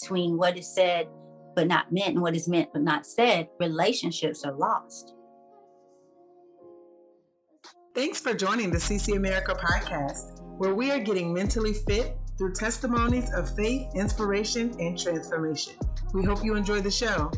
between what is said but not meant and what is meant but not said, relationships are lost. Thanks for joining the CC America podcast, where we are getting mentally fit through testimonies of faith, inspiration, and transformation. We hope you enjoy the show.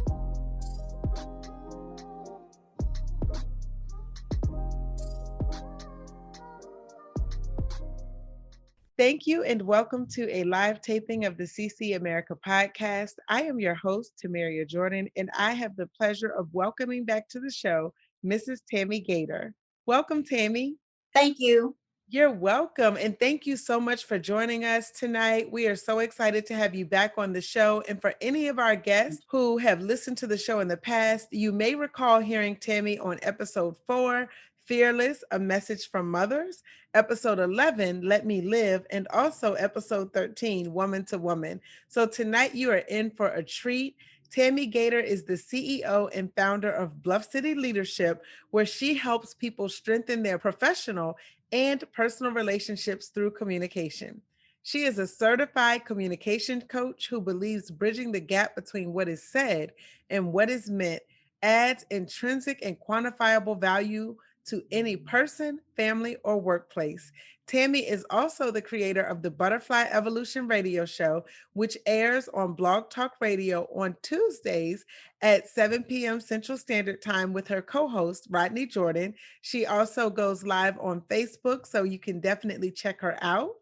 Thank you and welcome to a live taping of the CC America podcast. I am your host, Tomeria Jordan, and I have the pleasure of welcoming back to the show, Mrs. Tammy Gaitor. Welcome, Tammy. Thank you. You're welcome. And thank you so much for joining us tonight. We are so excited to have you back on the show. And for any of our guests who have listened to the show in the past, you may recall hearing Tammy on episode 4, Fearless, A Message from Mothers, episode 11, Let Me Live, and also episode 13, Woman to Woman. So tonight you are in for a treat. Tammy Gaitor is the CEO and founder of Bluff City Leadership, where she helps people strengthen their professional and personal relationships through communication. She is a certified communication coach who believes bridging the gap between what is said and what is meant adds intrinsic and quantifiable value to any person, family, or workplace. Tammy is also the creator of the Butterfly Evolution radio show, which airs on Blog Talk Radio on Tuesdays at 7 p.m. Central Standard Time with her co-host, Rodney Jordan. She also goes live on Facebook, so you can definitely check her out.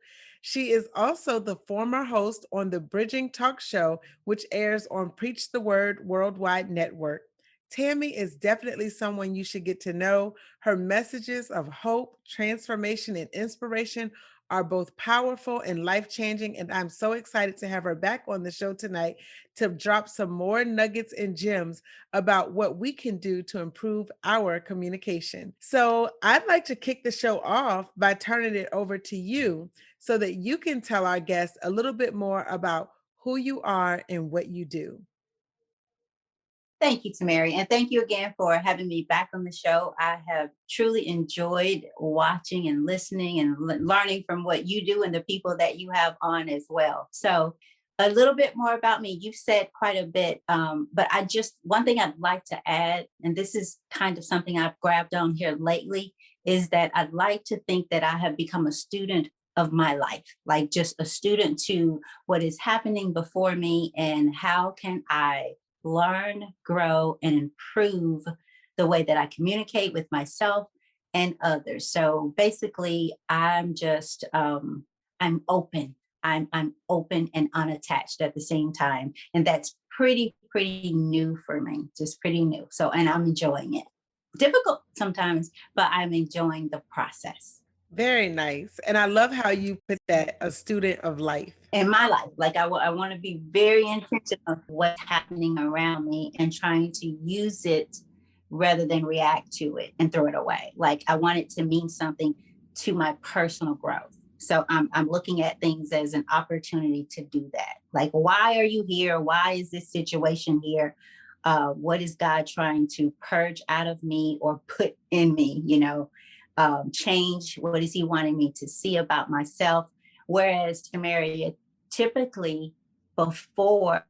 She is also the former host on the Bridging Talk Show, which airs on Preach the Word Worldwide Network. Tammy is definitely someone you should get to know. Her messages of hope, transformation, and inspiration are both powerful and life-changing, and I'm so excited to have her back on the show tonight to drop some more nuggets and gems about what we can do to improve our communication. So I'd like to kick the show off by turning it over to you so that you can tell our guests a little bit more about who you are and what you do. Thank you, Tomeria, and thank you again for having me back on the show. I have truly enjoyed watching and listening and learning from what you do and the people that you have on as well. So a little bit more about me. You've said quite a bit, but one thing I'd like to add, and this is kind of something I've grabbed on here lately, is that I'd like to think that I have become a student of my life, like just a student to what is happening before me and how can I learn, grow, and improve the way that I communicate with myself and others. So basically, I'm just I'm open. I'm open and unattached at the same time, and that's pretty new for me. Just pretty new. So, and I'm enjoying it. Difficult sometimes, but I'm enjoying the process. Very nice. And I love how you put that, a student of life. In my life, like I want to be very intentional of what's happening around me and trying to use it rather than react to it and throw it away. Like I want it to mean something to my personal growth. So I'm looking at things as an opportunity to do that. Like, why are you here? Why is this situation here? What is God trying to purge out of me or put in me? Change. What is He wanting me to see about myself? Whereas Tomeria, typically before,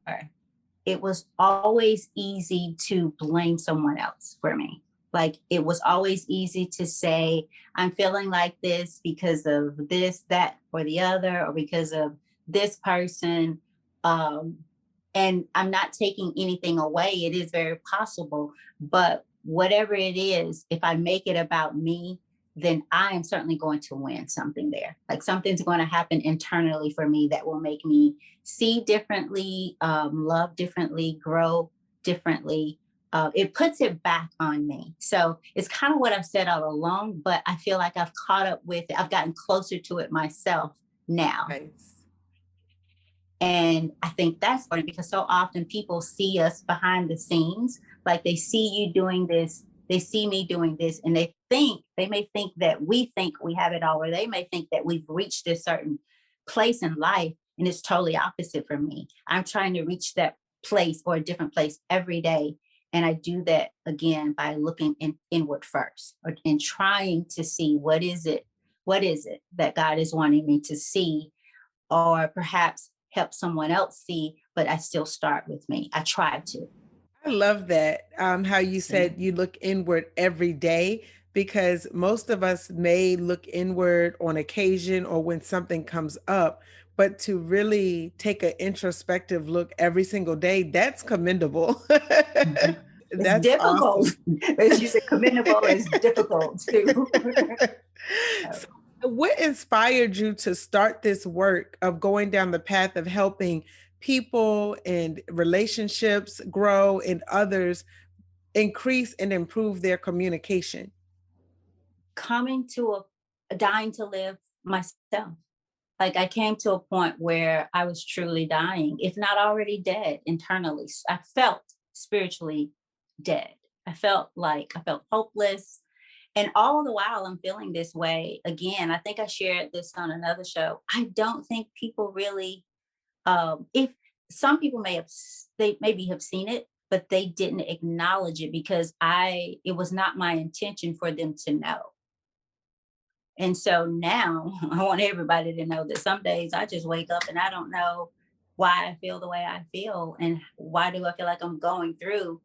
it was always easy to blame someone else for me. Like it was always easy to say, I'm feeling like this because of this, that, or the other, or because of this person. And I'm not taking anything away. It is very possible. But whatever it is, if I make it about me, then I am certainly going to win something there. Like something's going to happen internally for me that will make me see differently, love differently, grow differently. It puts it back on me. So it's kind of what I've said all along, but I feel like I've caught up with it. I've gotten closer to it myself now. Nice. And I think that's important because so often people see us behind the scenes, like they see you doing this, they see me doing this, and they may think that we think we have it all, or they may think that we've reached this certain place in life, and it's totally opposite for me. I'm trying to reach that place or a different place every day. And I do that again by looking inward first and trying to see what is it that God is wanting me to see, or perhaps help someone else see, but I still start with me. I try to. I love that. How you Yeah. said you look inward every day, because most of us may look inward on occasion or when something comes up, but to really take an introspective look every single day, that's commendable. Mhm. It's That's difficult. awesome. As you said, commendable is difficult too. So, what inspired you to start this work of going down the path of helping people and relationships grow and others increase and improve their communication? Coming to a dying to live myself. Like I came to a point where I was truly dying, if not already dead internally. I felt spiritually dead. I felt hopeless. And all the while I'm feeling this way, again, I think I shared this on another show. I don't think people really, if some people they maybe have seen it, but they didn't acknowledge it because it was not my intention for them to know. And so now I want everybody to know that some days I just wake up and I don't know why I feel the way I feel and why do I feel like I'm going through.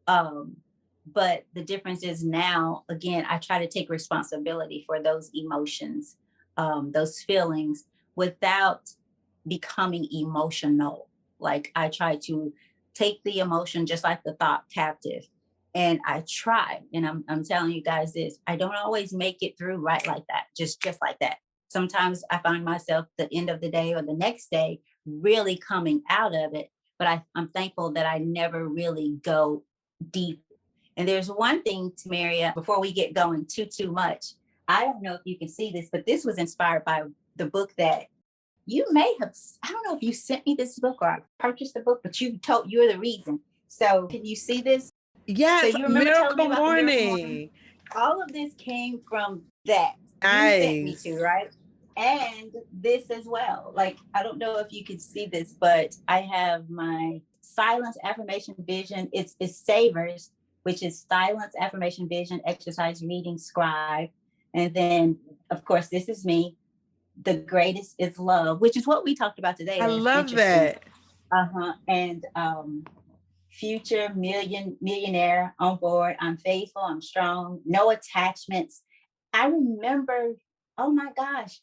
Um, but the difference is now, again, I try to take responsibility for those emotions, those feelings without becoming emotional. Like I try to take the emotion just like the thought captive. And I try, and I'm telling you guys this, I don't always make it through right like that, just like that. Sometimes I find myself the end of the day or the next day really coming out of it. But I'm thankful that I never really go deep. And there's one thing, Tomeria, before we get going too much. I don't know if you can see this, but this was inspired by the book that you may have. I don't know if you sent me this book or I purchased the book, but you're the reason. So can you see this? So Yes, you remember telling me Miracle about the Miracle Morning? Morning. All of this came from that you sent me to, Nice. right? And this as well. Like, I don't know if you could see this, but I have my silence affirmation vision. It's Savers, which is silence affirmation vision, exercise, reading, scribe. And then, of course, this is me. The greatest is love, which is what we talked about today. I That's love interesting. that. Uh-huh. And future millionaire on board. I'm faithful, I'm strong, no attachments. I remember, oh my gosh.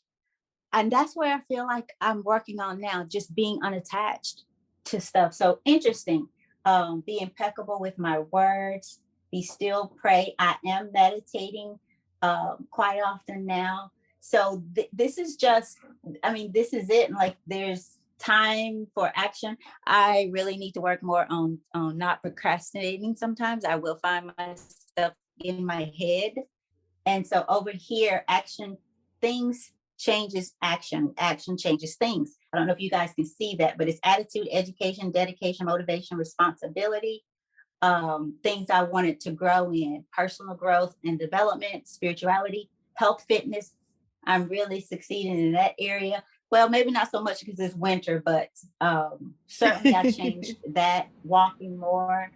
And that's where I feel like I'm working on now, just being unattached to stuff. So interesting. Be impeccable with my words, be still, pray. I am meditating quite often now. So this is just, I mean, this is it. And like there's time for action. I really need to work more on not procrastinating. Sometimes I will find myself in my head. And so over here, action, things changes action, action changes things. I don't know if you guys can see that, but it's attitude, education, dedication, motivation, responsibility, things I wanted to grow in: personal growth and development, spirituality, health, fitness. I'm really succeeding in that area. Well, maybe not so much because it's winter, but certainly I changed that. Walking more,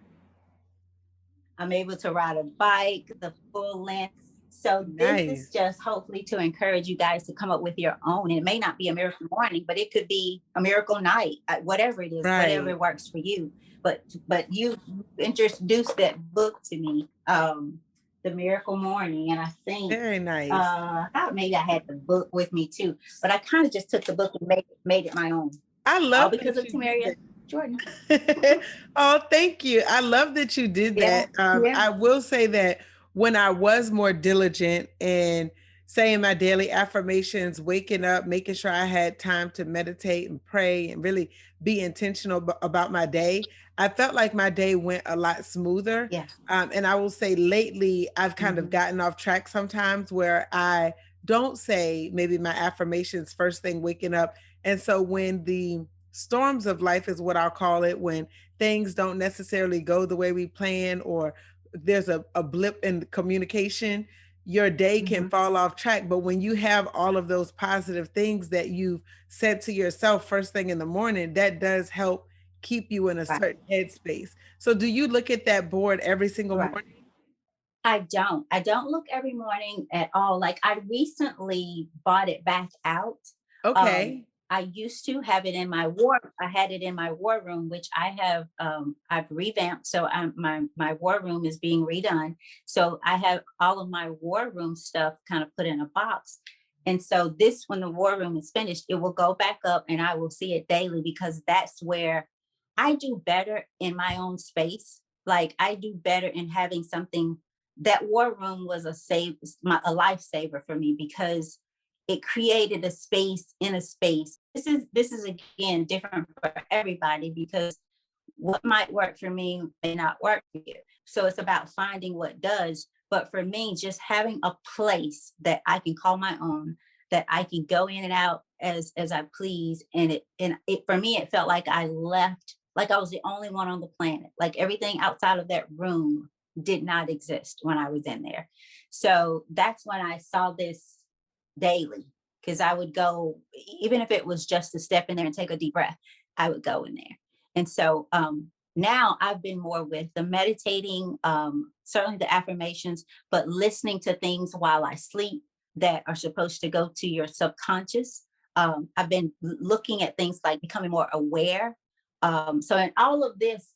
I'm able to ride a bike the full length. So this is Nice. just hopefully to encourage you guys to come up with your own. And it may not be a miracle morning, but it could be a miracle night, whatever it is, whatever Right. works for you. But you introduced that book to me, The Miracle Morning, and I think Very nice. I thought maybe I had the book with me too, but I kind of just took the book and made it my own, I all love because that of you did Tomeria Jordan. that. Oh, thank you. I love that you did Yeah, that. yeah. I will say that when I was more diligent in saying my daily affirmations, waking up, making sure I had time to meditate and pray and really be intentional about my day, I felt like my day went a lot smoother. Yeah. And I will say lately, I've kind of Mhm. gotten off track sometimes where I don't say maybe my affirmations first thing waking up. And so when the storms of life is what I'll call it, when things don't necessarily go the way we plan or there's a blip in communication, your day can Mhm. fall off track. But when you have all of those positive things that you've said to yourself first thing in the morning, that does help keep you in a Right. certain headspace. So do you look at that board every single Right. morning? I don't. I don't look every morning at all. Like I recently bought it back out. Um, Okay. I used to have it in I had it in my war room, which I've revamped. So my war room is being redone. So I have all of my war room stuff kind of put in a box. And so when the war room is finished, it will go back up and I will see it daily, because that's where I do better in my own space. Like I do better in having something. That war room was a lifesaver for me, because it created a space in a space. This is again different for everybody, because what might work for me may not work for you. So it's about finding what does. But for me, just having a place that I can call my own, that I can go in and out as I please. And it for me, it felt like I left, like I was the only one on the planet. Like everything outside of that room did not exist when I was in there. So that's when I saw this daily, because I would go, even if it was just to step in there and take a deep breath, I would go in there. And so now I've been more with the meditating, certainly the affirmations, but listening to things while I sleep that are supposed to go to your subconscious. I've been looking at things like becoming more aware. So in all of this,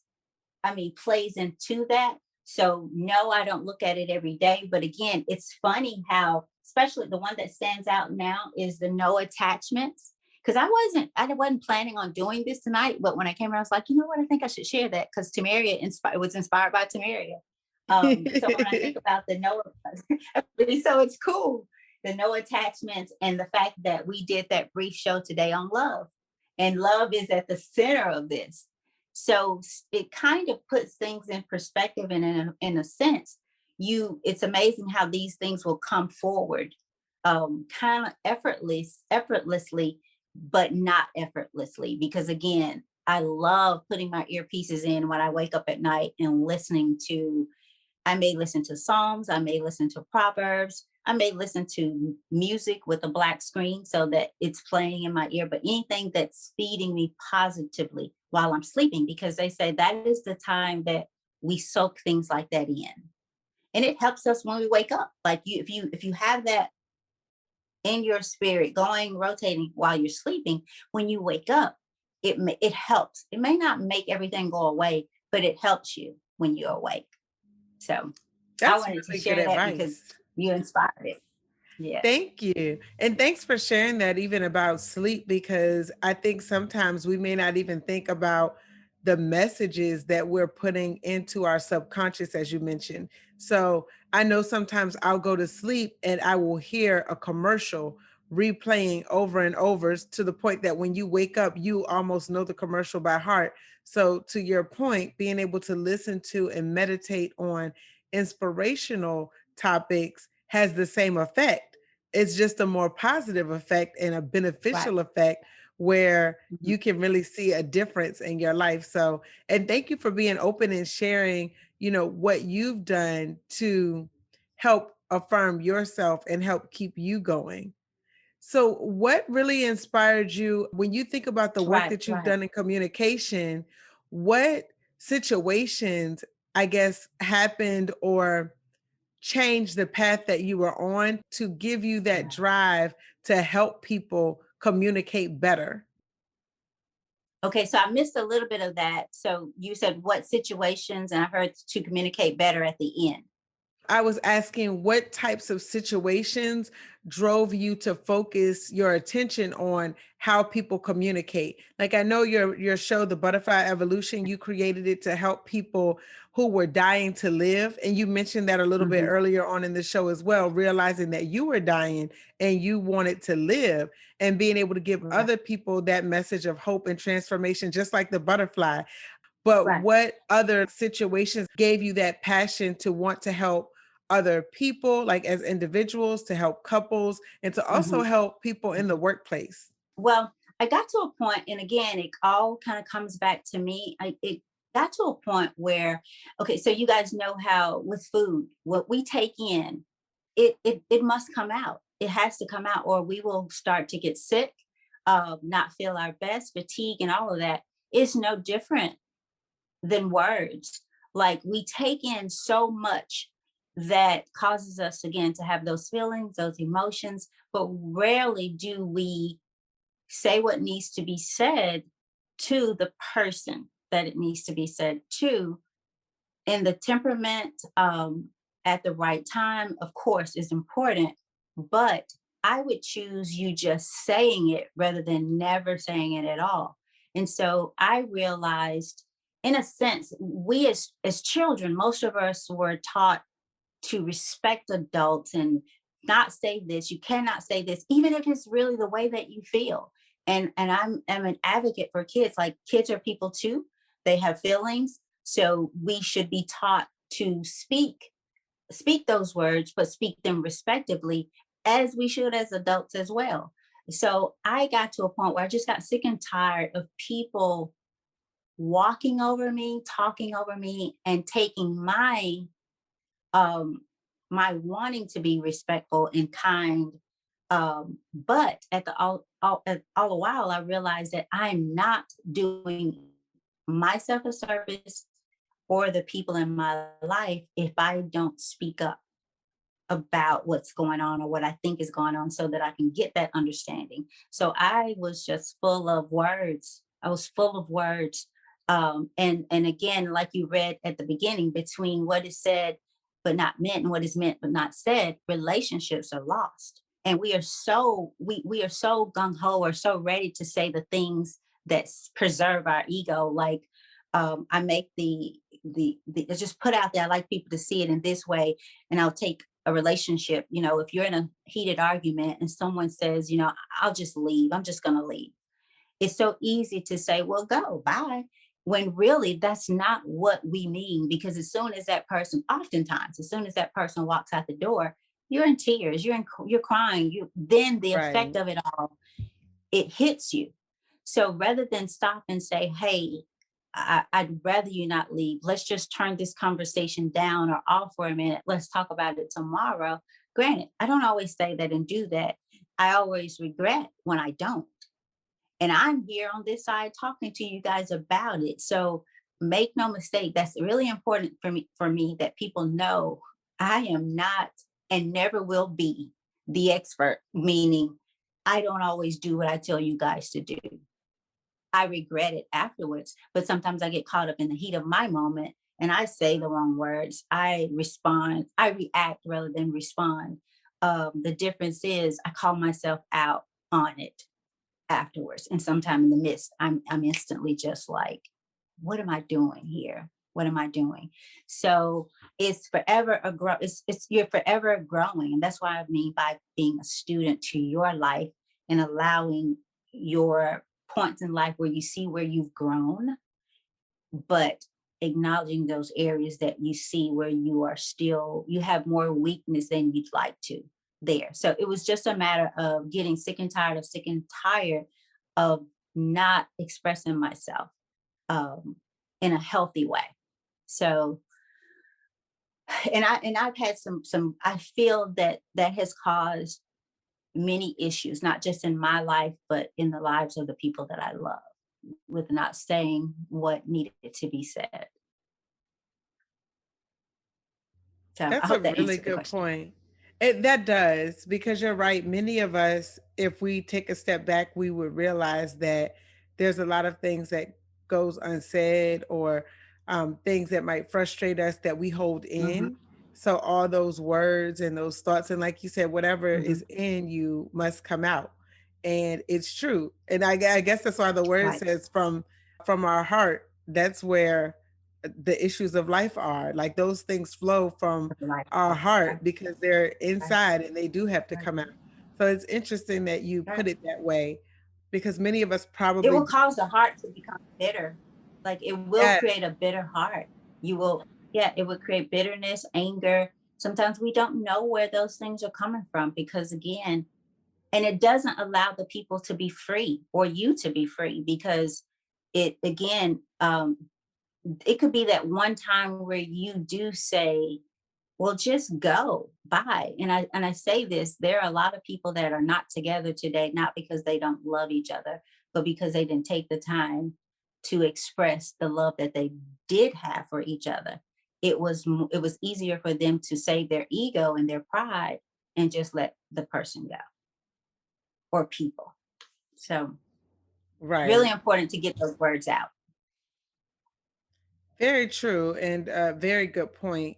I mean, plays into that. So no, I don't look at it every day. But again, it's funny how, especially the one that stands out now is the no attachments. Because I wasn't planning on doing this tonight, but when I came around, I was like, you know what, I think I should share that, because was inspired by Tomeria. So when I think about the no, so it's cool. The no attachments, and the fact that we did that brief show today on love, and love is at the center of this. So it kind of puts things in perspective, and in a sense, it's amazing how these things will come forward, kind of effortlessly, but not effortlessly. Because again, I love putting my earpieces in when I wake up at night and listening to. I may listen to Psalms, I may listen to Proverbs, I may listen to music with a black screen so that it's playing in my ear, but anything that's feeding me positively while I'm sleeping, because they say that is the time that we soak things like that in. And it helps us when we wake up. Like if you have that in your spirit going, rotating while you're sleeping, when you wake up, it helps. It may not make everything go away, but it helps you when you're awake. So I That's wanted to really good share that because advice. you inspired it. Yeah. Thank you. And thanks for sharing that, even about sleep, because I think sometimes we may not even think about the messages that we're putting into our subconscious, as you mentioned. So I know sometimes I'll go to sleep and I will hear a commercial replaying over and over, to the point that when you wake up, you almost know the commercial by heart. So, to your point, being able to listen to and meditate on inspirational topics has the same effect. It's just a more positive effect and a Right. beneficial effect, where Mhm. you can really see a difference in your life. So, and thank you for being open and sharing, what you've done to help affirm yourself and help keep you going. So, what really inspired you when you think about the work Right. that you've Right. done in communication? What situations, I guess, happened or change the path that you were on to give you that Yeah. drive to help people communicate better? Okay. So I missed a little bit of that. So you said what situations, and I heard to communicate better at the end. I was asking what types of situations drove you to focus your attention on how people communicate. Like, I know your show, The Butterfly Evolution, you created it to help people who were dying to live. And you mentioned that a little bit Mhm. earlier on in the show as well, realizing that you were dying and you wanted to live, and being able to give Right. other people that message of hope and transformation, just like the butterfly. But Right. what other situations gave you that passion to want to help other people, like as individuals, to help couples, and to also Mhm. help people in the workplace? Well, I got to a point, and again, it all kind of comes back to me. It got to a point where, okay, so you guys know how with food, what we take in, it must come out. It has to come out, or we will start to get sick, not feel our best, fatigue, and all of that. It's no different than words. Like we take in so much that causes us again to have those feelings, those emotions, but rarely do we say what needs to be said to the person that it needs to be said to. And the temperament at the right time, of course, is important, but I would choose you just saying it rather than never saying it at all. And so I realized, in a sense, we as children, most of us were taught to respect adults and not say this. You cannot say this, even if it's really the way that you feel. And I'm an advocate for kids. Like, kids are people too. They have feelings. So we should be taught to speak those words, but speak them respectively, as we should as adults as well. So I got to a point where I just got sick and tired of people walking over me, talking over me, and taking um my wanting to be respectful and kind, but at all the while I realized that I'm not doing myself a service or the people in my life if I don't speak up about what's going on or what I think is going on, so that I can get that understanding. So I was just full of words. I was full of words. And again, like you read at the beginning, between what is said but not meant and what is meant but not said, relationships are lost. And we are so gung ho or so ready to say the things that preserve our ego. Like, I make the just put out there. I like people to see it in this way, and I'll take a relationship. If you're in a heated argument and someone says, I'll just leave, I'm just going to leave. It's so easy to say, well, go, bye. When really that's not what we mean, because oftentimes, as soon as that person walks out the door, you're in tears, you're crying, then the effect Right. of it all, it hits you. So rather than stop and say, hey, I'd rather you not leave. Let's just turn this conversation down or off for a minute. Let's talk about it tomorrow. Granted, I don't always say that and do that. I always regret when I don't. And I'm here on this side talking to you guys about it. So make no mistake, that's really important for me that people know I am not and never will be the expert, meaning I don't always do what I tell you guys to do. I regret it afterwards, but sometimes I get caught up in the heat of my moment and I say the wrong words. I react rather than respond. The difference is I call myself out on it afterwards. And sometime in the midst, I'm instantly just like, what am I doing here? What am I doing? So it's forever it's you're forever growing. And that's what I mean by being a student to your life and allowing your points in life where you see where you've grown, but acknowledging those areas that you see where you have more weakness than you'd like to there. So it was just a matter of getting sick and tired of not expressing myself um, in a healthy way. So, I've had I feel that that has caused many issues, not just in my life, but in the lives of the people that I love, with not saying what needed to be said. So I That's a hope that really answered the good question. point. That does, because you're right. Many of us, if we take a step back, we would realize that there's a lot of things that goes unsaid, or things that might frustrate us that we hold Hmm. in. So all those words and those thoughts, and like you said, whatever Hmm. is in you must come out, and it's true. And I guess that's why the word Right. says from our heart. That's where the issues of life are. Like, those things flow from Right. our Right. heart because they're Right. inside and they do have to Right. come out. So it's interesting that you Right. put it that way, because many of us It probably will do. cause the heart to become bitter. Like, it will Yes, create a bitter heart. You will, yeah, it would create bitterness, anger. Sometimes we don't know where those things are coming from, because again, and it doesn't allow the people to be free or you to be free, because it again, it could be that one time where you do say, well, just go, bye. And I say this, there are a lot of people that are not together today, not because they don't love each other, but because they didn't take the time to express the love that they did have for each other. It was easier for them to save their ego and their pride and just let the person go, or people. So really Right. important to get those words out. Very true, and very good point.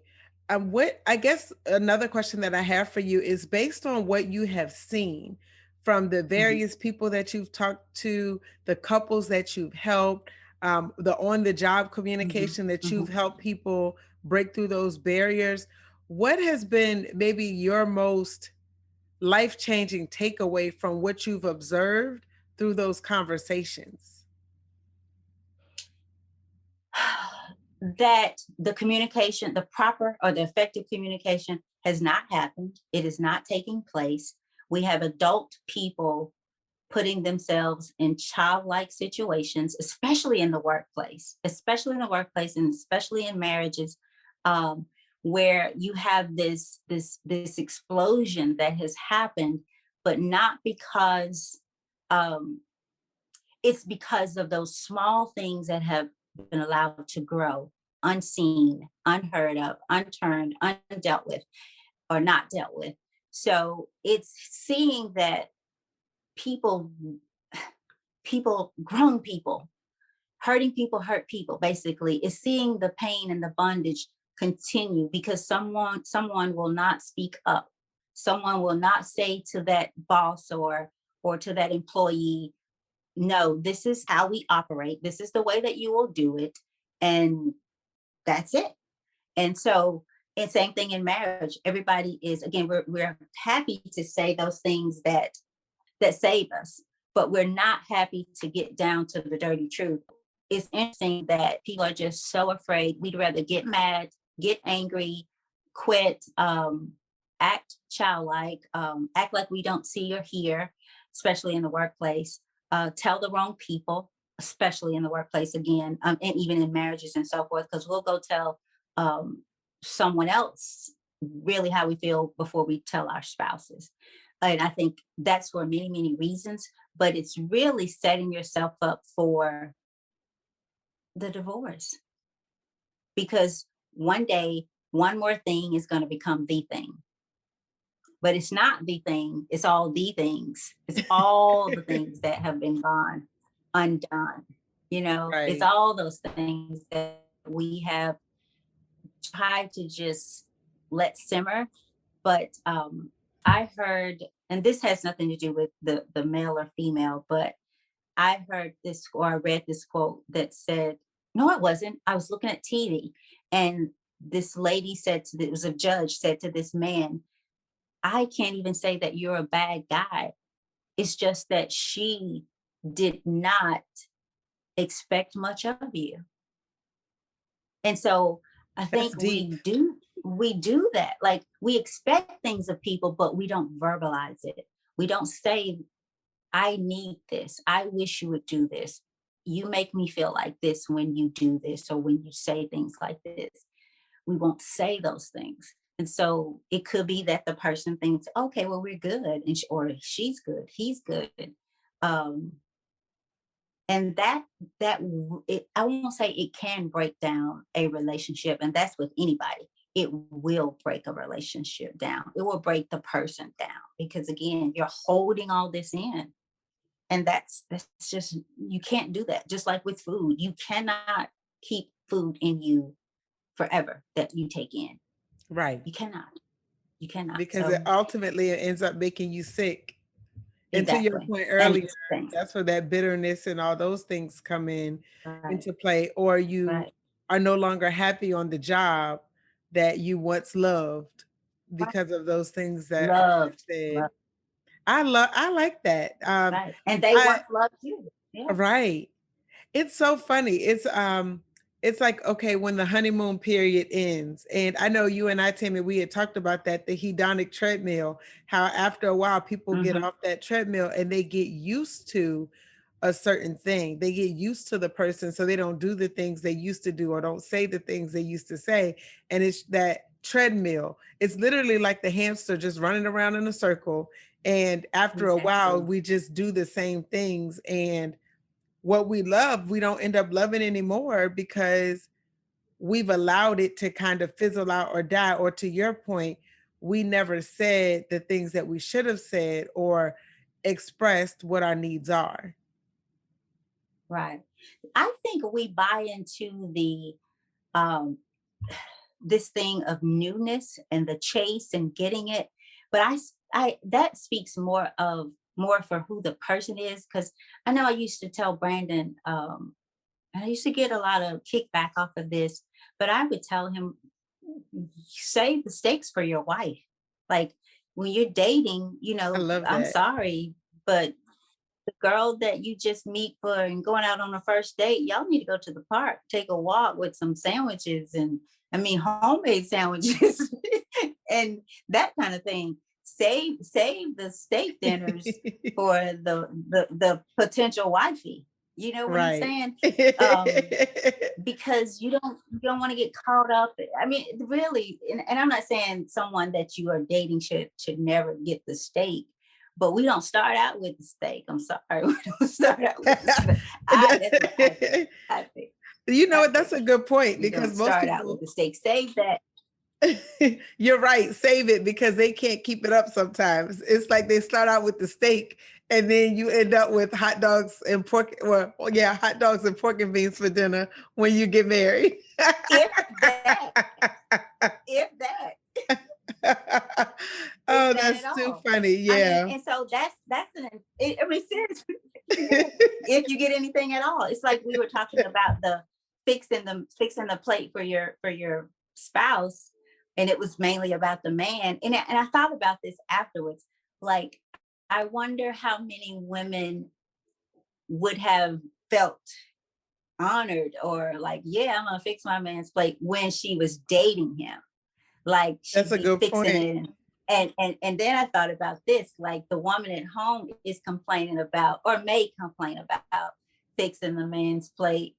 What I guess another question that I have for you is based on what you have seen from the Mhm, various people that you've talked to, the couples that you've helped, the on the job mhm, communication that you've mhm. helped people break through those barriers. What has been maybe your most life changing takeaway from what you've observed through those conversations? That the communication, the proper or the effective communication has not happened. It is not taking place. We have adult people putting themselves in childlike situations, especially in the workplace, and especially in marriages, um, where you have this explosion that has happened, but not because um, it's because of those small things that have been allowed to grow unseen, unheard of, unturned, undealt with, or not dealt with. So it's seeing that people, grown people, hurting people hurt people, basically, is seeing the pain and the bondage continue because someone will not speak up. Someone will not say to that boss or to that employee, no, this is how we operate. This is the way that you will do it. And that's it. And so, and same thing in marriage. Everybody is, again, we're happy to say those things that save us, but we're not happy to get down to the dirty truth. It's interesting that people are just so afraid. We'd rather get mad, get angry, quit, act childlike, act like we don't see or hear, especially in the workplace, tell the wrong people, especially in the workplace again, and even in marriages and so forth, because we'll go tell um, someone else really how we feel before we tell our spouses. And I think that's for many, many reasons, but it's really setting yourself up for the divorce because one day, one more thing is going to become the thing. But it's not the thing, it's all the things. It's all the things that have been gone undone. It's Right. all those things that we have tried to just let simmer. But I heard, and this has nothing to do with the male or female, but I heard this or I read this quote that said, no, it wasn't. I was looking at TV and this lady said to, it was a judge, said to this man, I can't even say that you're a bad guy. It's just that she did not expect much of you. And so I That's think deep. we do that. Like we expect things of people, but we don't verbalize it. We don't say, I need this. I wish you would do this. You make me feel like this when you do this or when you say things like this. We won't say those things. And so it could be that the person thinks, okay, well, we're good. Or she's good, he's good. Um, and I won't say it can break down a relationship, and that's with anybody. It will break a relationship down. It will break the person down because again, you're holding all this in, and that's just, you can't do that. Just like with food, you cannot keep food in you forever that you take in. Right. You cannot Because it so ultimately it ends up making you sick. And to your exactly. point And earlier, it's things. that's where that bitterness and all those things come in Right. into play, or you Right. are no longer happy on the job that you once loved Right. because of those things that are Loved. said. Loved. I like that. Right. And they I once loved you. Yeah. right. It's so funny. It's like, okay, when the honeymoon period ends, and I know you and I, Tammy, we had talked about that, the hedonic treadmill, how after a while people get Hmm. off that treadmill and they get used to a certain thing. They get used to the person, so they don't do the things they used to do or don't say the things they used to say. And it's that treadmill. It's literally like the hamster just running around in a circle. And after a while, Exactly. we just do the same things. And what we love, we don't end up loving anymore because we've allowed it to kind of fizzle out or die. Or to your point, we never said the things that we should have said, or expressed what our needs are. Right. I think we buy into the um this thing of newness and the chase and getting it, but I that speaks more for who the person is, because I know I used to tell Brandon, and I used to get a lot of kickback off of this, but I would tell him, save the stakes for your wife. Like, when you're dating, I love I'm that. sorry, but the girl that you just meet for and going out on a first date, y'all need to go to the park, take a walk with some sandwiches, and I mean homemade sandwiches and that kind of thing. Save the steak dinners for the potential wifey. You know what I'm Right. saying? Um, because you don't want to get caught up. I mean, really, and I'm not saying someone that you are dating should never get the steak, but we don't start out with the steak. I'm sorry, we don't start out with the steak. That's what I think. I think. You know I what? That's think a good point we because don't most start out with people, the steak. Save that. you're right, save it because they can't keep it up sometimes. It's like they start out with the steak and then you end up with hot dogs and pork, well, yeah, hot dogs and pork and beans for dinner when you get married. If that, if that, if Oh, that at that's too all. funny. I mean, Yeah. and so I mean, seriously, if you get anything at all, it's like we were talking about the fixing the plate for your spouse, and it was mainly about the man. And I thought about this afterwards. Like, I wonder how many women would have felt honored, or like, yeah, I'm gonna fix my man's plate when she was dating him. Like, That's she'd a be good fixing point. it. And then I thought about this, like the woman at home is complaining about, or may complain about, fixing the man's plate,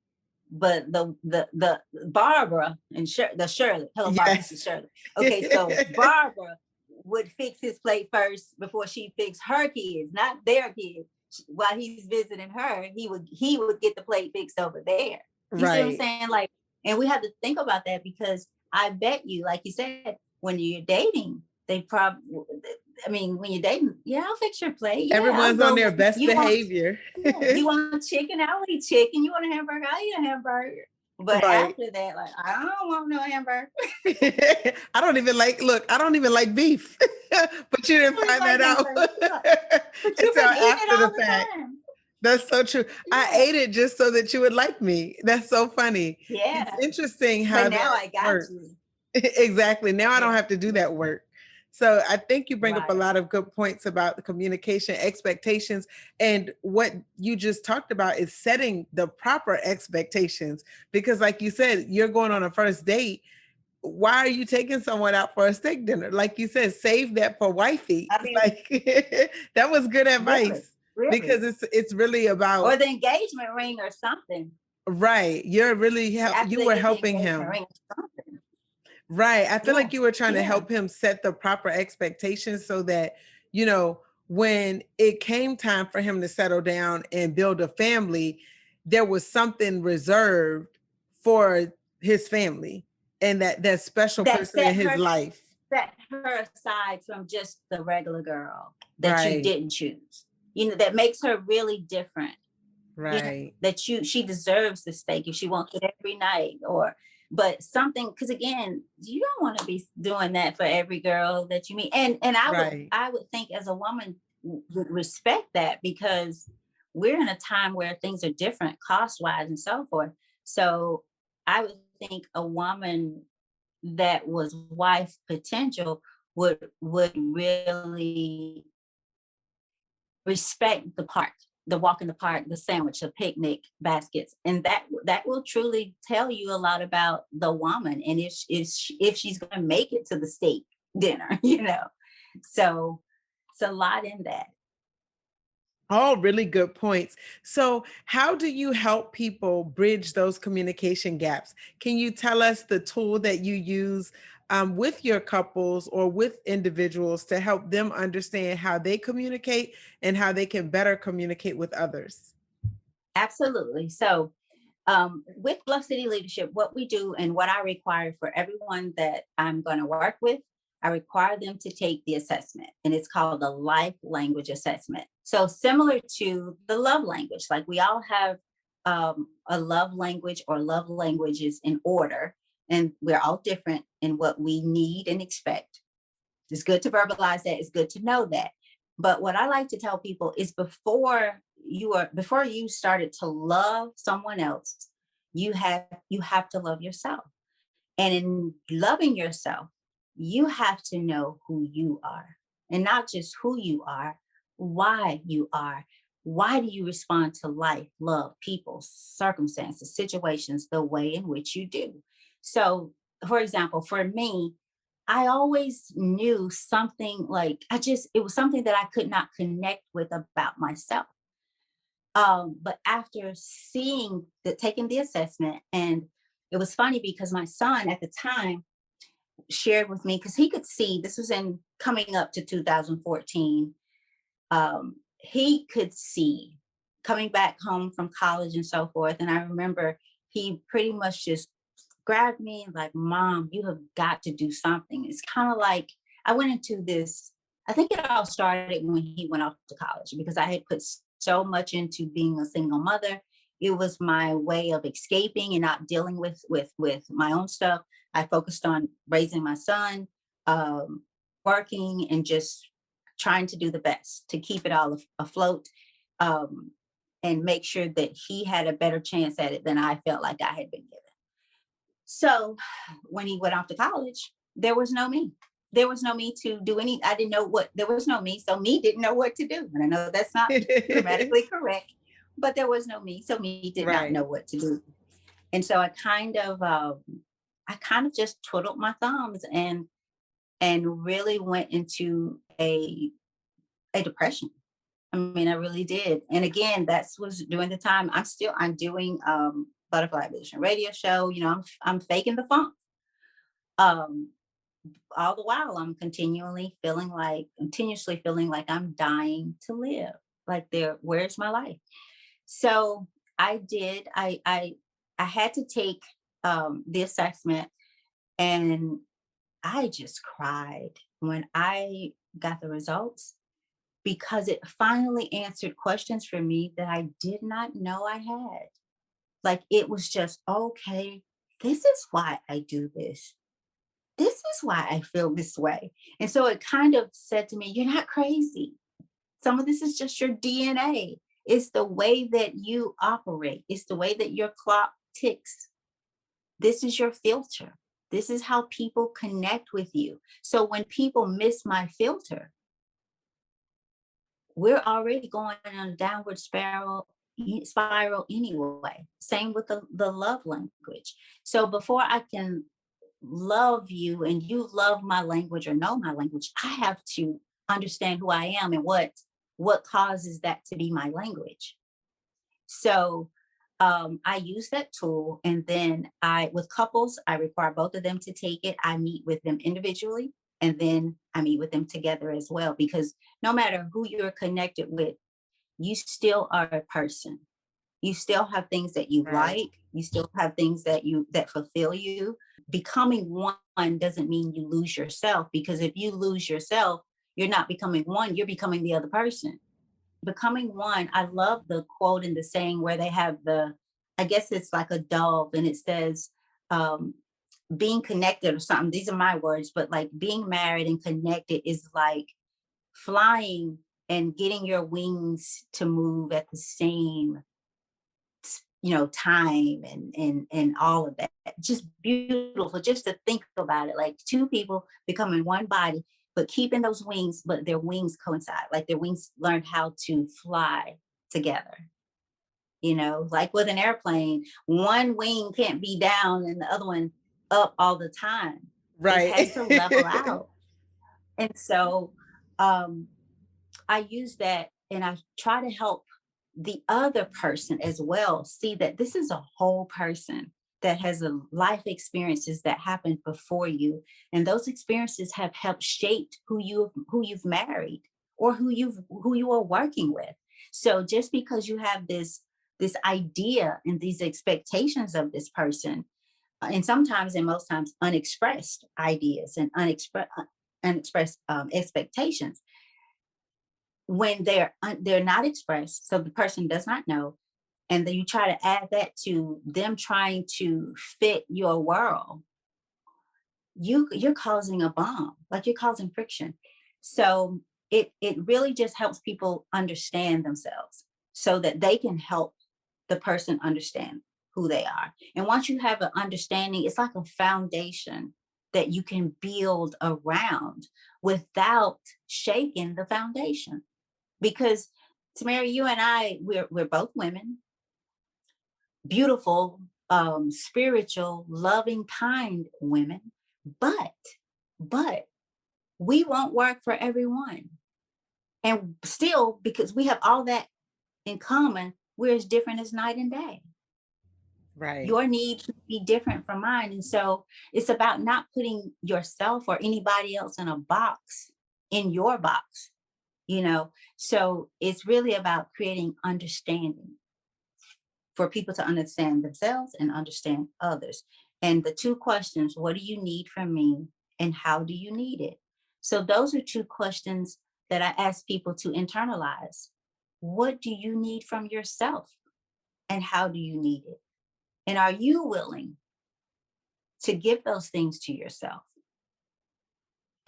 but the Barbara and the Shirley, hello Barbara, this is Yes. Shirley. Okay, so Barbara would fix his plate first before she fixed her kids, not their kids. While he's visiting her, he would get the plate fixed over there. You see what I'm Right. saying? Like, and we have to think about that, because I bet you, like you said, when you're dating, they probably, I mean, when you're dating, yeah, I'll fix your plate. Yeah, I'll Everyone's on their go. best You want, behavior. yeah, you want chicken? I'll eat chicken. You want a hamburger? I'll eat a hamburger. But Right. after that, like, I don't want no hamburger. I don't even like, look, I don't even like beef, but you didn't I don't find that like out hamburger. But you've until been eating it after the all the fact. time. That's so true. I Yeah. ate it just so that you would like me. That's so funny. It's Yeah. interesting But how now that I got works. you. Exactly. Now I don't Yeah. have to do that work. So I think you bring up a Right. lot of good points about the communication expectations. And what you just talked about is setting the proper expectations. Because, like you said, you're going on a first date. Why are you taking someone out for a steak dinner? Like you said, save that for wifey. I It's mean, like that was good really, advice really. because it's really about Or the engagement ring or something. right. You're really After you they were get the helping engagement him. ring or something. Right. I feel Yeah. like you were trying to Yeah. help him set the proper expectations so that, you know, when it came time for him to settle down and build a family, there was something reserved for his family and that special That person in his life. set her aside from just the regular girl that you Right. didn't choose. That makes her really different. Right. That she deserves the steak if she wants it every night, or but something, because again, you don't want to be doing that for every girl that you meet. And Right. I would think, as a woman, would respect that, because we're in a time where things are different cost wise and so forth. So I would think a woman that was wife potential would really respect the park, the walk in the park, the sandwich, the picnic baskets, and that will truly tell you a lot about the woman, and if she's going to make it to the steak dinner. So it's a lot in that. All really good points. So, how do you help people bridge those communication gaps? Can you tell us the tool that you use with your couples or with individuals to help them understand how they communicate and how they can better communicate with others? Absolutely. So, with Bluff City Leadership, what we do and what I require for everyone that I'm going to work with, I require them to take the assessment, and it's called the life language assessment. So similar to the love language, like we all have a love language or love languages in order, and we're all different in what we need and expect. It's good to verbalize that. It's good to know that. But what I like to tell people is before you started to love someone else, you have to love yourself. And in loving yourself, you have to know who you are, and not just who you are, why you are. Why do you respond to life, love, people, circumstances, situations the way in which you do? So, for example, for me, I always knew something like it was something that I could not connect with about myself. But after taking the assessment, and it was funny because my son at the time shared with me, because he could see this was in coming up to 2014. He could see coming back home from college and so forth. And I remember he pretty much just grabbed me and like, Mom, you have got to do something. It's kind of like I went into this, I think it all started when he went off to college, because I had put so much into being a single mother. It was my way of escaping and not dealing with my own stuff. I focused on raising my son, um, working, and just trying to do the best to keep it all afloat, um, and make sure that he had a better chance at it than I felt like I had been given. So when he went off to college, there was no me. There was no me to do any. I didn't know what, there was no me. So me didn't know what to do. And I know that's not grammatically correct, but there was no me. So me did not Right. know what to do. And so I kind of just twiddled my thumbs and really went into a depression. I mean, I really did. And again, that's was during the time I'm doing Butterfly Vision radio show. I'm faking the funk. Um, all the while I'm continuously feeling like I'm dying to live. Like where's my life? So I did, I had to take the assessment, and I just cried when I got the results, because it finally answered questions for me that I did not know I had. Like it was just, okay, this is why I do this. This is why I feel this way. And so it kind of said to me, you're not crazy. Some of this is just your DNA. It's the way that you operate, it's the way that your clock ticks. This is your filter. This is how people connect with you. So when people miss my filter, we're already going on a downward spiral anyway. Same with the love language. So before I can love you and you love my language or know my language, I have to understand who I am and what causes that to be my language. So I use that tool, and then with couples, I require both of them to take it. I meet with them individually, and then I meet with them together as well, because no matter who you're connected with, you still are a person. You still have things that you Right. like. You still have things that fulfill you. Becoming one doesn't mean you lose yourself, because if you lose yourself, you're not becoming one, you're becoming the other person. Becoming one, I love the quote and the saying where they have I guess it's like a dove, and it says, um, being connected or something. These are my words, but like being married and connected is like flying and getting your wings to move at the same time, and all of that. Just beautiful just to think about it, like two people becoming one body, but keeping those wings, but their wings coincide, like their wings learn how to fly together. Like with an airplane, one wing can't be down and the other one up all the time. It Right. has to level out. And so um I use that, and I try to help the other person as well see that this is a whole person that has a life experiences that happened before you, and those experiences have helped shape who you've married, or who you are working with. So just because you have this idea and these expectations of this person, and sometimes and most times unexpressed ideas and unexpressed and express expectations when they're not expressed, so the person does not know, and then you try to add that to them trying to fit your world, you're causing a bomb, like you're causing friction. So it really just helps people understand themselves so that they can help the person understand who they are. And once you have an understanding, it's like a foundation that you can build around without shaking the foundation. Because Tamara, you and I, we're both women, beautiful, spiritual, loving, kind women, but but we won't work for everyone. And still, because we have all that in common, we're as different as night and day. Right. Your needs be different from mine. And so it's about not putting yourself or anybody else in a box, in your box, you know. So it's really about creating understanding for people to understand themselves and understand others. And the two questions, what do you need from me and how do you need it? So those are two questions that I ask people to internalize. What do you need from yourself and how do you need it? And are you willing to give those things to yourself?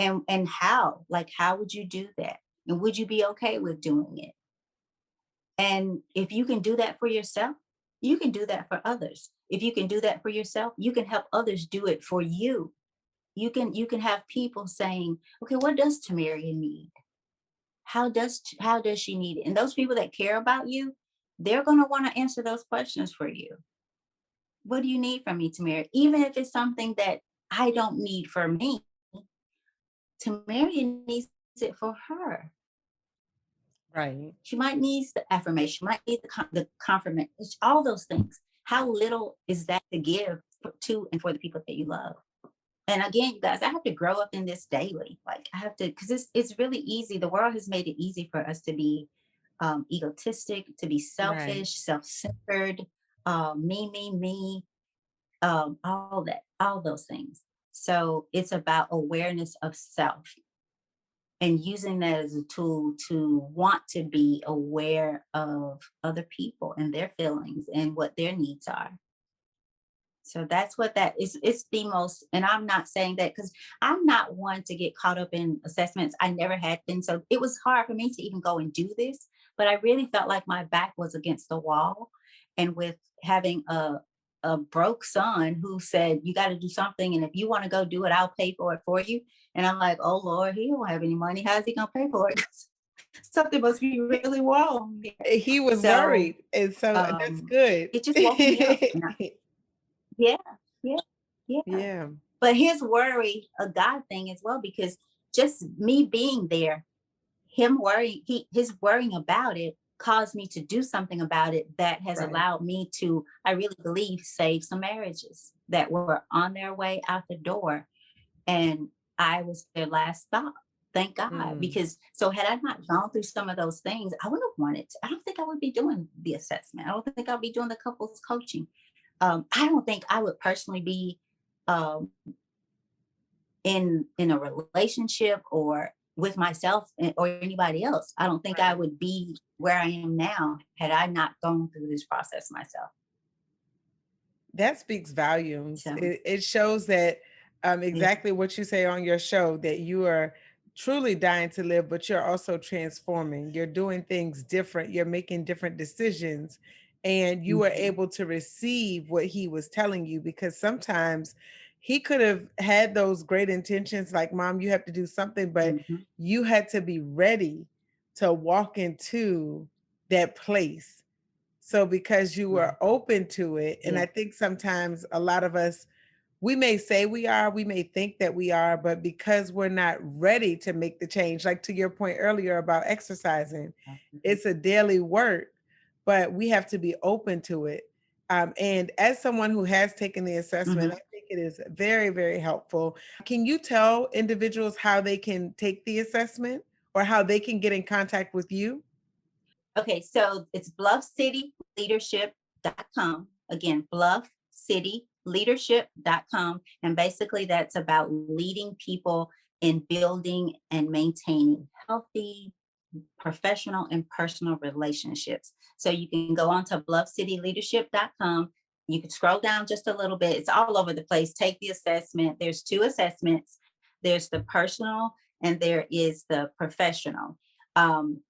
And how? Like how would you do that? And would you be okay with doing it? And if you can do that for yourself, you can do that for others. If you can do that for yourself, you can help others do it for you. You can have people saying, okay, what does Tamaria need? How does she need it? And those people that care about you, they're going to want to answer those questions for you. What do you need from me, Tamaria? Even if it's something that I don't need for me, Tamaria needs it for her. Right. She might need the affirmation, might need the confirmation, all those things. How little is that to give to and for the people that you love? And again, you guys, I have to grow up in this daily. Like I have to, because it's really easy. The world has made it easy for us to be egotistic, to be Right. selfish, self-centered, me, all those things. So it's about awareness of self and using that as a tool to want to be aware of other people and their feelings and what their needs are. So that's what that is. It's the most, and I'm not saying that because I'm not one to get caught up in assessments. I never had been. So it was hard for me to even go and do this, but I really felt like my back was against the wall. And with having a broke son who said, you got to do something. And if you want to go do it, I'll pay for it for you. And I'm like, oh Lord, he don't have any money. How's he gonna pay for it? Something must be really wrong here. He was So worried. And so that's good. it just woke me up. Yeah, yeah, yeah. Yeah. But his worry, a God thing as well, because just me being there, him worrying, his worrying about it caused me to do something about it that has Right. allowed me to, I really believe, save some marriages that were on their way out the door. And I was their last stop. Thank God. Mm. Because so had I not gone through some of those things, I wouldn't have wanted to. I don't think I would be doing the assessment. I don't think I'll be doing the couples coaching. I don't think I would personally be um, in a relationship or with myself or anybody else. I don't think I Right. would be where I am now had I not gone through this process myself. That speaks volumes. So It shows that yeah. exactly what you say on your show, that you are truly dying to live, but you're also transforming. You're doing things different. You're making different decisions. And you were Mhm, able to receive what he was telling you, because sometimes he could have had those great intentions, like, Mom, you have to do something, but mhm, you had to be ready to walk into that place. So because you yeah, were open to it, and yeah, I think sometimes a lot of us, we may say we are, we may think that we are, but because we're not ready to make the change, like to your point earlier about exercising, mhm, it's a daily work, but we have to be open to it. And as someone who has taken the assessment, mhm. I think it is very, very helpful. Can you tell individuals how they can take the assessment or how they can get in contact with you? Okay, so it's bluffcityleadership.com. Again, bluffcityleadership.com. And basically, that's about leading people in building and maintaining healthy professional and personal relationships. So you can go on to bluffcityleadership.com. You can scroll down just a little bit. It's all over the place. Take the assessment. There's two assessments. There's the personal and there is the professional. Um,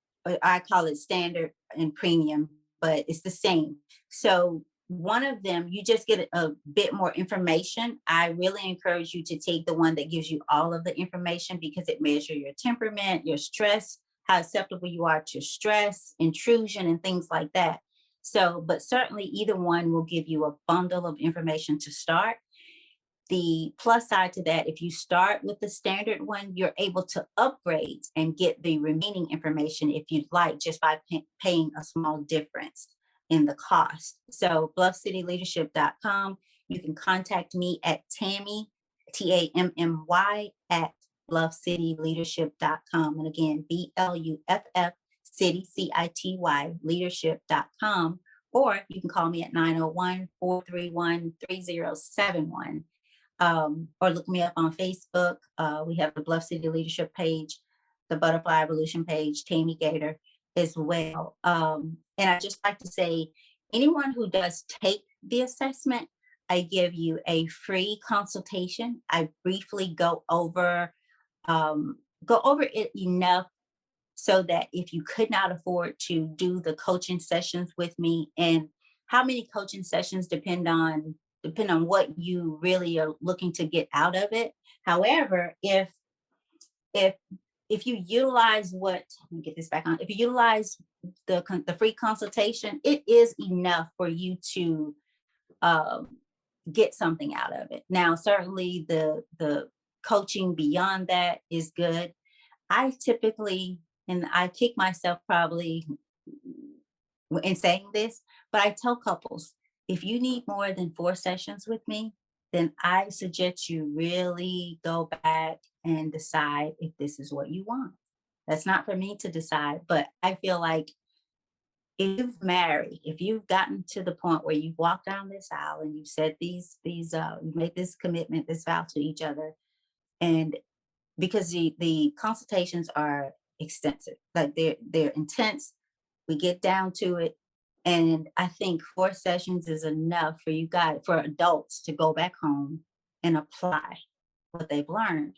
I call it standard and premium, but it's the same. So one of them, you just get a bit more information. I really encourage you to take the one that gives you all of the information because it measures your temperament, your stress, how acceptable you are to stress, intrusion, and things like that. So, but certainly either one will give you a bundle of information to start. The plus side to that, if you start with the standard one, you're able to upgrade and get the remaining information if you'd like, just by paying a small difference in the cost. So bluffcityleadership.com. You can contact me at Tammy, Tammy, at bluffcityleadership.com. And again, BLUFF City, CITY, leadership.com. Or you can call me at 901-431-3071. Or look me up on Facebook. We have the Bluff City Leadership page, the Butterfly Evolution page, Tammy Gaitor as well. And I just like to say, anyone who does take the assessment, I give you a free consultation. I briefly go over it enough so that if you could not afford to do the coaching sessions with me, and how many coaching sessions depend on what you really are looking to get out of it. However, if if you utilize let me get this back on, if you utilize the free consultation, it is enough for you to um, get something out of it. Now, certainly the coaching beyond that is good. I typically, and I kick myself probably in saying this, but I tell couples, if you need more than 4 sessions with me, then I suggest you really go back and decide if this is what you want. That's not for me to decide, but I feel like if you've married, if you've gotten to the point where you've walked down this aisle and you've said you made this commitment, this vow to each other, and because the consultations are extensive, like they're intense. We get down to it, and I think 4 sessions is enough for you guys, for adults, to go back home and apply what they've learned,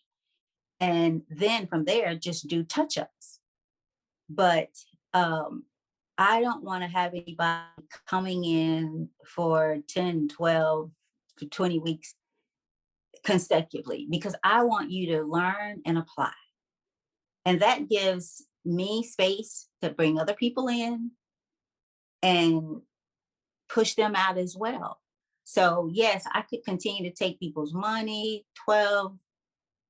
and then from there just do touch-ups. But um I don't want to have anybody coming in for 10, 12 to 20 weeks consecutively, because I want you to learn and apply. And that gives me space to bring other people in and push them out as well. So, yes, I could continue to take people's money, 12,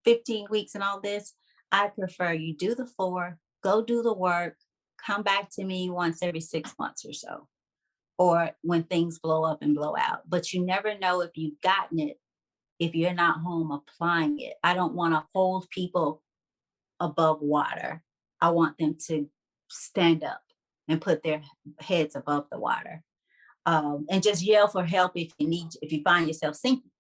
15 weeks and all this. I prefer you do the 4, go do the work, come back to me once every 6 months or so, or when things blow up and blow out. But you never know if you've gotten it if you're not home applying it. I don't want to hold people above water. I want them to stand up and put their heads above the water, and just yell for help if you find yourself sinking.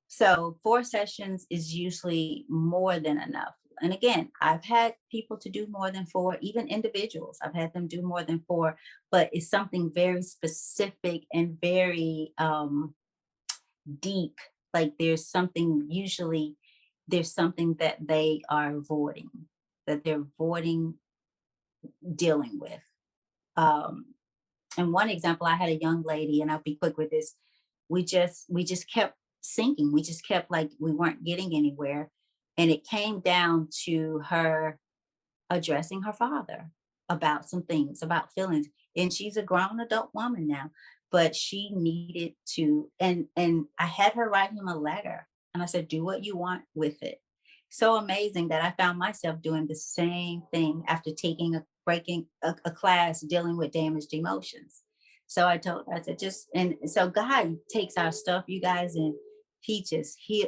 So 4 sessions is usually more than enough. And again, I've had people to do more than 4, even individuals. I've had them do more than 4, but it's something very specific and very deep. Like there's something that they are avoiding, that they're avoiding dealing with. Um, and one example, I had a young lady, and I'll be quick with this. We just kept sinking. We just kept, like, we weren't getting anywhere. And it came down to her addressing her father about some things, about feelings. And she's a grown adult woman now, but she needed to, and I had her write him a letter. And I said, do what you want with it. So amazing that I found myself doing the same thing after taking a class dealing with damaged emotions. So I told her, I said, just, and so God takes our stuff, you guys, and he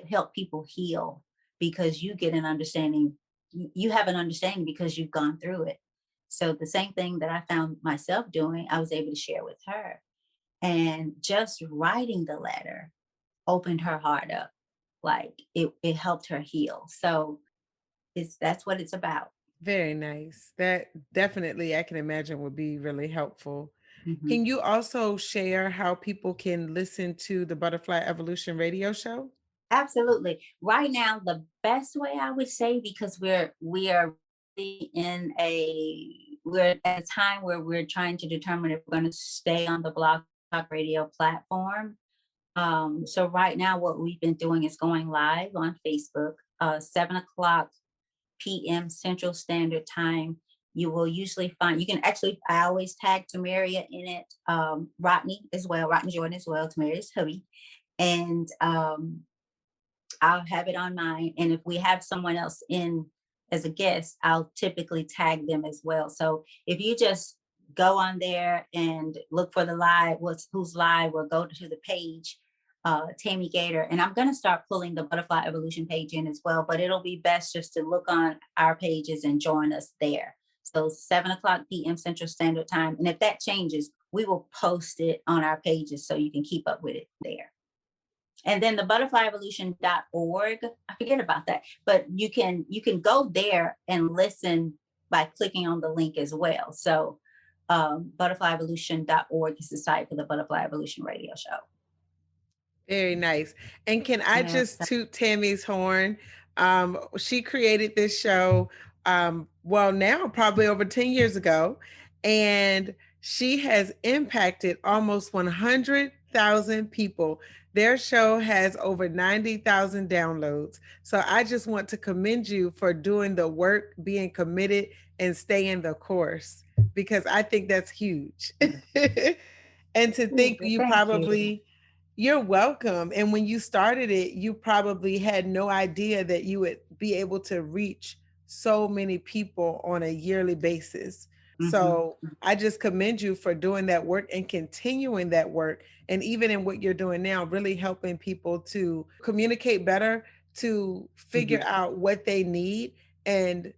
help people heal, because you get an understanding. You have an understanding because you've gone through it. So the same thing that I found myself doing, I was able to share with her. And just writing the letter opened her heart up. Like it helped her heal. So That's what it's about. Very nice. That definitely I can imagine would be really helpful. Mhm. Can you also share how people can listen to the Butterfly Evolution radio show? Absolutely. Right now, the best way I would say, because we are really in we're at a time where we're trying to determine if we're going to stay on the Blog Talk Radio platform. So right now, what we've been doing is going live on Facebook, 7 o'clock p.m. Central Standard Time. You will usually find, you can actually, I always tag Tomeria in it, Rodney as well, Rodney Jordan as well, Tomeria's hubby. And I'll have it on mine. And if we have someone else in as a guest, I'll typically tag them as well. So if you just go on there and look for the live, who's live, or go to the page, Tammy Gaitor. And I'm going to start pulling the Butterfly Evolution page in as well, but it'll be best just to look on our pages and join us there. So 7 o'clock p.m. Central Standard Time. And if that changes, we will post it on our pages so you can keep up with it there. And then the butterflyevolution.org, I forget about that, but you can go there and listen by clicking on the link as well. So butterflyevolution.org is the site for the Butterfly Evolution radio show. Very nice. And can I Yeah. just toot Tammy's horn? She created this show, well, now probably over 10 years ago, and she has impacted almost 100,000 people. Their show has over 90,000 downloads. So I just want to commend you for doing the work, being committed, and staying the course, because I think that's huge. And to think you Thank you. probably, you're welcome. And when you started it, you probably had no idea that you would be able to reach so many people on a yearly basis. Hmm. So I just commend you for doing that work and continuing that work. And even in what you're doing now, really helping people to communicate better, to figure Hmm. out what they need and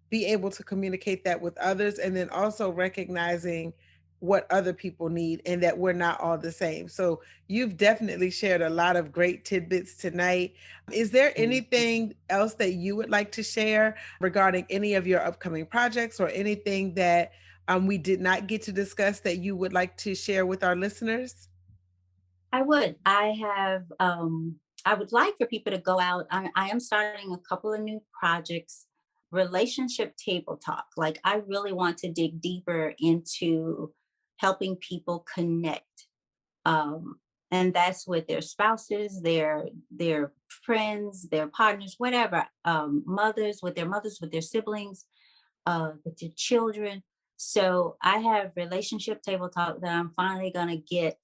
be able to communicate that with others, and then also recognizing what other people need and that we're not all the same. So you've definitely shared a lot of great tidbits tonight. Is there anything else that you would like to share regarding any of your upcoming projects, or anything that we did not get to discuss that you would like to share with our listeners? I would. I would like for people to go out. I am starting a couple of new projects, relationship table talk. Like, I really want to dig deeper into helping people connect. Um, and that's with their spouses, their friends, their partners, whatever, mothers, with their siblings, with your children. So I have relationship table talk that I'm finally gonna get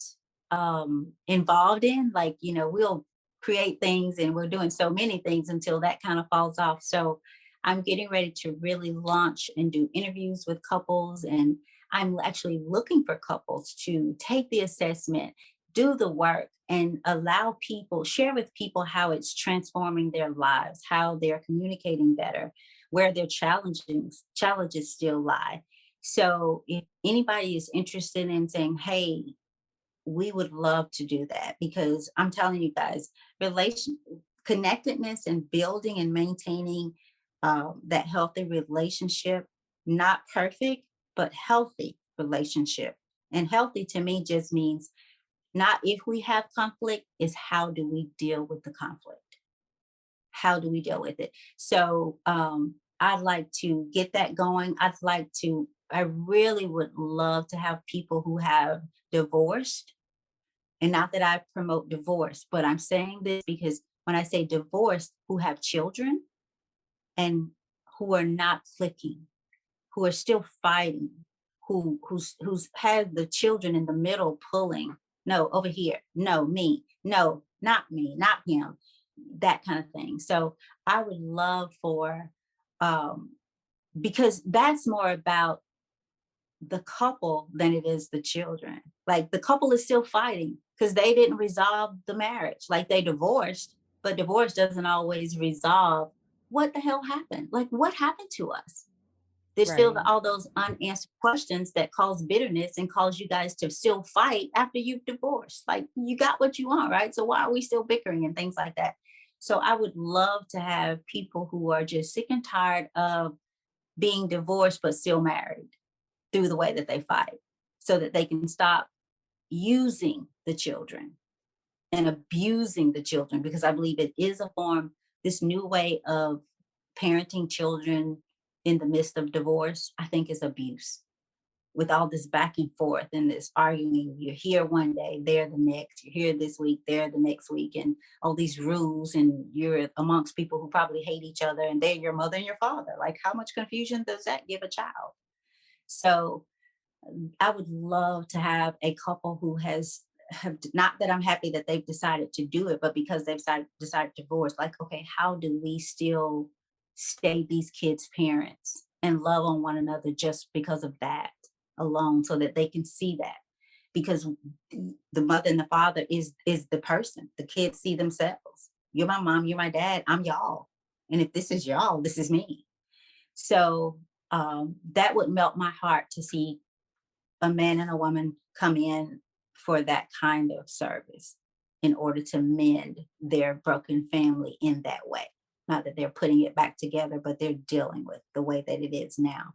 involved in. Like, we'll create things and we're doing so many things until that kind of falls off. So I'm getting ready to really launch and do interviews with couples. And I'm actually looking for couples to take the assessment, do the work, and allow people, share with people how it's transforming their lives, how they're communicating better, where their challenges still lie. So if anybody is interested in saying, hey, we would love to do that, because I'm telling you guys, relation connectedness and building and maintaining that healthy relationship, not perfect, but healthy relationship. And healthy to me just means not if we have conflict, is how do we deal with the conflict? How do we deal with it? So I'd like to get that going. I really would love to have people who have divorced, and not that I promote divorce, but I'm saying this because when I say divorce, who have children and who are not clicking, who are still fighting, who's had the children in the middle pulling, no, over here, no, me, no, not me, not him, that kind of thing. So I would love for um because that's more about the couple than it is the children. Like, the couple is still fighting because they didn't resolve the marriage. Like, they divorced, but divorce doesn't always resolve what the hell happened. Like, what happened to us? There's still Right. all those unanswered questions that cause bitterness and cause you guys to still fight after you've divorced. Like, you got what you want, right? So why are we still bickering and things like that? So I would love to have people who are just sick and tired of being divorced but still married through the way that they fight, so that they can stop using the children and abusing the children, because I believe it is a form, this new way of parenting children in the midst of divorce, I think is abuse. With all this back and forth and this arguing, you're here one day, there the next, you're here this week, there the next week, and all these rules, and you're amongst people who probably hate each other, and they're your mother and your father. Like, how much confusion does that give a child? So I would love to have a couple who have, not that I'm happy that they've decided to do it, but because they've decided to divorce, like, okay, how do we still stay these kids' parents and love on one another just because of that alone, so that they can see that? Because the mother and the father is the person. The kids see themselves. You're my mom, you're my dad, I'm y'all. And if this is y'all, this is me. So that would melt my heart to see a man and a woman come in for that kind of service in order to mend their broken family in that way. Not that they're putting it back together, but they're dealing with the way that it is now.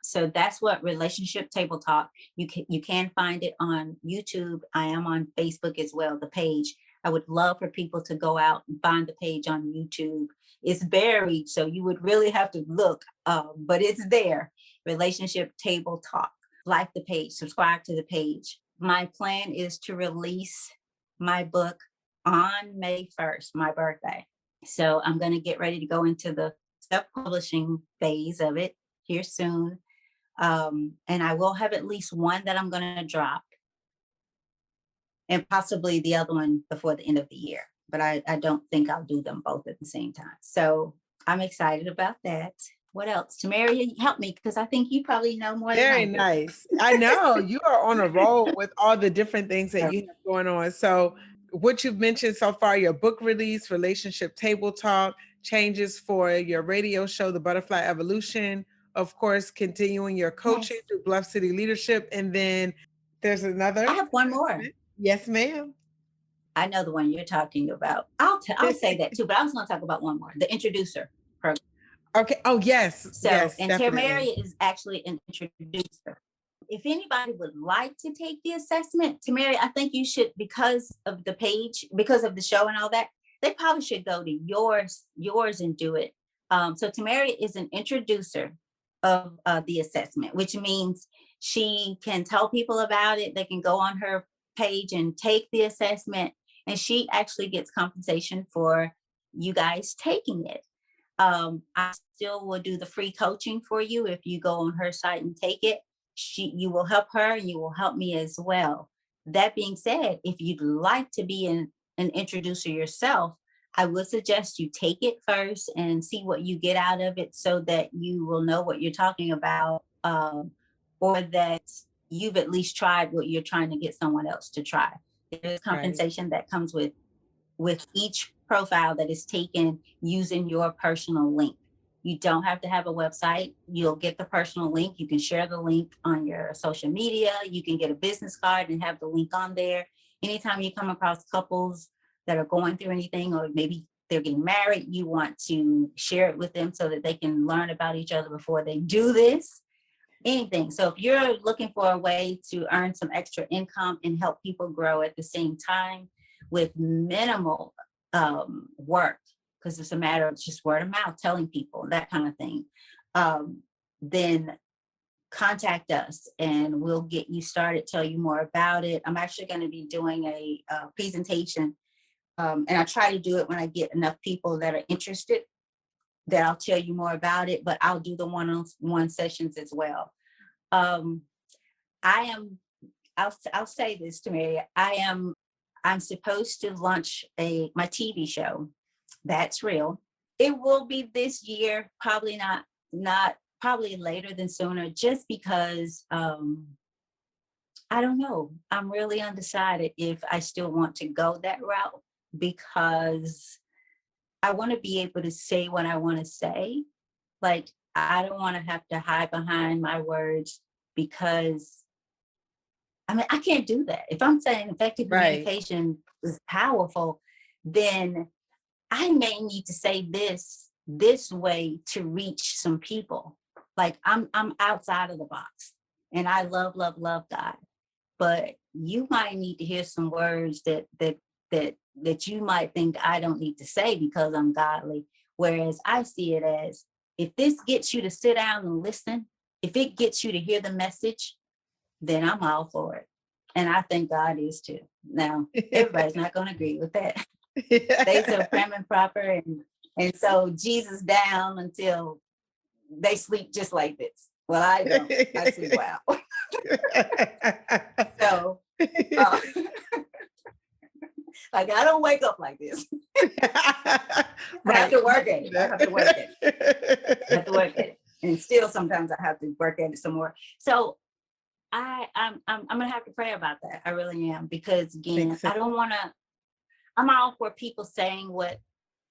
So that's what Relationship Table Talk. You can find it on YouTube. I am on Facebook as well, the page. I would love for people to go out and find the page on YouTube. It's buried, so you would really have to look, but it's there. Relationship Table Talk. Like the page, subscribe to the page. My plan is to release my book on May 1st, my birthday. So I'm going to get ready to go into the self-publishing phase of it here soon. And I will have at least one that I'm going to drop, and possibly the other one before the end of the year. But I don't think I'll do them both at the same time. So I'm excited about that. What else? Tomeria, help me, because I think you probably know more than Very I do. nice. I know you are on a roll with all the different things that you have going on. So, what you've mentioned so far, your book release, Relationship Table Talk, changes for your radio show, The Butterfly Evolution, of course, continuing your coaching Yes. through Bluff City Leadership. And then there's I another. have one more. Yes, ma'am. I know the one you're talking about. I'll say that too, but I was going to talk about one more, the introducer program. Okay. Oh, yes. So, Yes, and definitely. Temeria is actually an introducer. If anybody would like to take the assessment, Temeria, I think you should, because of the page, because of the show and all that, they probably should go to yours and do it. So Temeria is an introducer of the assessment, which means she can tell people about it. They can go on her page and take the assessment, and she actually gets compensation for you guys taking it. I still will do the free coaching for you if you go on her site and take it. You will help her, and you will help me as well. That being said, if you'd like to be an introducer yourself, I would suggest you take it first and see what you get out of it, so that you will know what you're talking about, or that you've at least tried what you're trying to get someone else to try. There's Right. compensation that comes with each profile that is taken using your personal link. You don't have to have a website. You'll get the personal link. You can share the link on your social media. You can get a business card and have the link on there. Anytime you come across couples that are going through anything, or maybe they're getting married, you want to share it with them so that they can learn about each other before they do this. Anything. So if you're looking for a way to earn some extra income and help people grow at the same time with minimal work, because it's a matter of just word of mouth, telling people, that kind of thing, then contact us and we'll get you started, tell you more about it. I'm actually going to be doing a presentation, and I try to do it when I get enough people that are interested, that I'll tell you more about it, but I'll do the one-on-one sessions as well. Um, I am, I'll say this to Mary. I'm supposed to launch my TV show. That's real. It will be this year, probably not probably later than sooner, just because I don't know. I'm really undecided if I still want to go that route, because I want to be able to say what I want to say. Like, I don't want to have to hide behind my words, because I mean, I can't do that. If I'm saying effective Right. communication is powerful, then I may need to say this way to reach some people. Like I'm outside of the box, and I love God, but you might need to hear some words that you might think I don't need to say because I'm godly. Whereas I see it as, if this gets you to sit down and listen, if it gets you to hear the message, then I'm all for it. And I think God is too. Now, everybody's not going to agree with that. They so prim and proper, and so Jesus down until they sleep just like this. Well, I don't. I sleep well. So, like, I don't wake up like this. I have to work at it. I have to work at it. I have to work at it. And still sometimes I have to work at it some more. So I'm gonna have to pray about that. I really am, because again, I don't want to. I'm all for people saying what